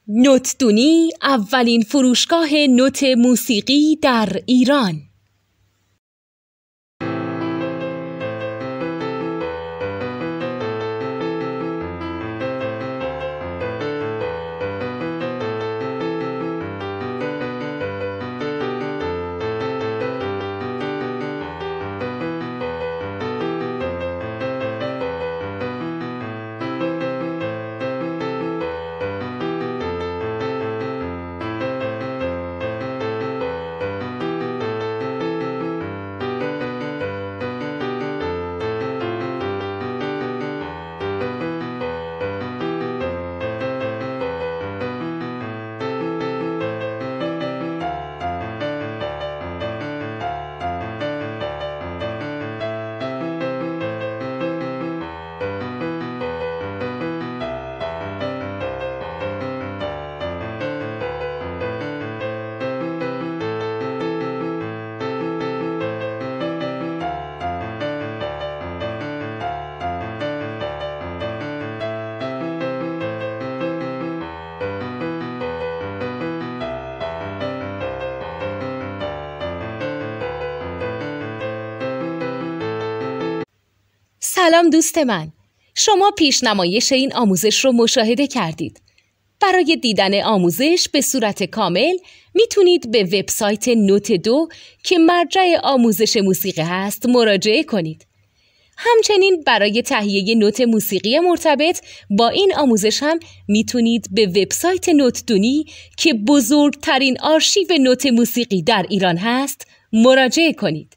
نوتدونی اولین فروشگاه نوت موسیقی در ایران. سلام دوست من، شما پیشنمایش این آموزش رو مشاهده کردید. برای دیدن آموزش به صورت کامل میتونید به وبسایت نوت 2 که مرجع آموزش موسیقی هست مراجعه کنید. همچنین برای تهیه نوت موسیقی مرتبط با این آموزش هم میتونید به وبسایت نوتدونی که بزرگترین آرشیو نوت موسیقی در ایران هست مراجعه کنید.